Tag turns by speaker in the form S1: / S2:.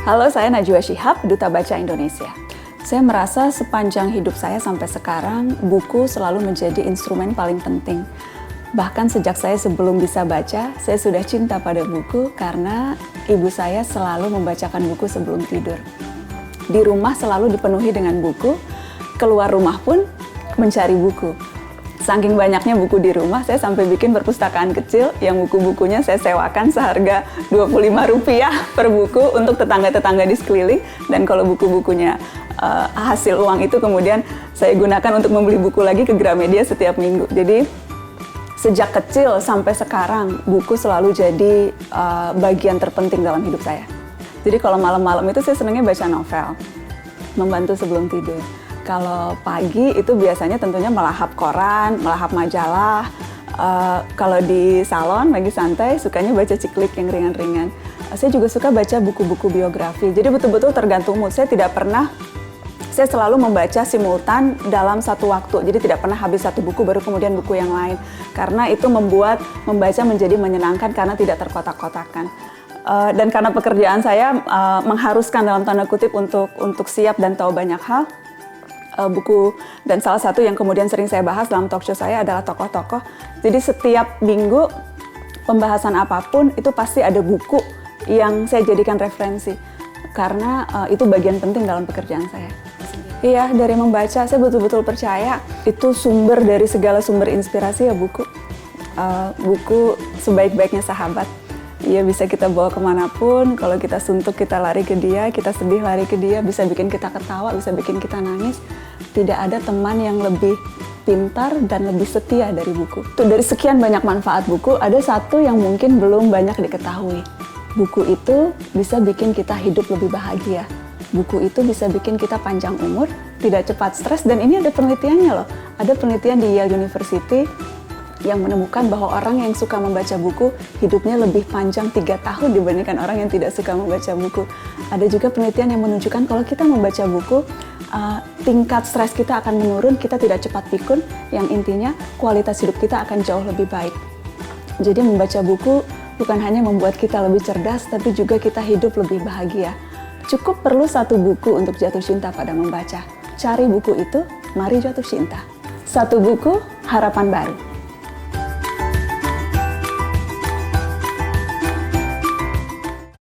S1: Halo, saya Najwa Shihab, Duta Baca Indonesia. Saya merasa sepanjang hidup saya sampai sekarang, buku selalu menjadi instrumen paling penting. Bahkan sejak saya sebelum bisa baca, saya sudah cinta pada buku karena ibu saya selalu membacakan buku sebelum tidur. Di rumah selalu dipenuhi dengan buku, keluar rumah pun mencari buku. Saking banyaknya buku di rumah, saya sampai bikin perpustakaan kecil yang buku-bukunya saya sewakan seharga Rp25 per buku untuk tetangga-tetangga di sekeliling. Dan kalau buku-bukunya hasil uang itu kemudian saya gunakan untuk membeli buku lagi ke Gramedia setiap minggu. Jadi sejak kecil sampai sekarang, buku selalu jadi bagian terpenting dalam hidup saya. Jadi kalau malam-malam itu saya senangnya baca novel, membantu sebelum tidur. Kalau pagi itu biasanya tentunya melahap koran, melahap majalah. Kalau di salon lagi santai, sukanya baca ciklik yang ringan-ringan. Saya juga suka baca buku-buku biografi. Jadi betul-betul tergantung mood. Saya selalu membaca simultan dalam satu waktu. Jadi tidak pernah habis satu buku baru kemudian buku yang lain. Karena itu membuat membaca menjadi menyenangkan karena tidak terkotak-kotakan. Dan karena pekerjaan saya mengharuskan dalam tanda kutip untuk siap dan tahu banyak hal, buku dan salah satu yang kemudian sering saya bahas dalam talk show saya adalah tokoh-tokoh. Jadi setiap minggu pembahasan apapun itu pasti ada buku yang saya jadikan referensi karena itu bagian penting dalam pekerjaan saya. Iya, dari membaca saya betul-betul percaya itu sumber dari segala sumber inspirasi ya buku. Buku sebaik-baiknya sahabat. Iya, bisa kita bawa kemanapun, kalau kita suntuk kita lari ke dia, kita sedih lari ke dia, bisa bikin kita ketawa, bisa bikin kita nangis. Tidak ada teman yang lebih pintar dan lebih setia dari buku. Tuh, dari sekian banyak manfaat buku, ada satu yang mungkin belum banyak diketahui. Buku itu bisa bikin kita hidup lebih bahagia. Buku itu bisa bikin kita panjang umur, tidak cepat stres, dan ini ada penelitiannya loh. Ada penelitian di Yale University yang menemukan bahwa orang yang suka membaca buku hidupnya lebih panjang 3 tahun dibandingkan orang yang tidak suka membaca buku. Ada juga penelitian yang menunjukkan kalau kita membaca buku, tingkat stres kita akan menurun, kita tidak cepat pikun, yang intinya kualitas hidup kita akan jauh lebih baik. Jadi membaca buku bukan hanya membuat kita lebih cerdas, tapi juga kita hidup lebih bahagia. Cukup perlu satu buku untuk jatuh cinta pada membaca. Cari buku itu, mari jatuh cinta. Satu buku, harapan baru.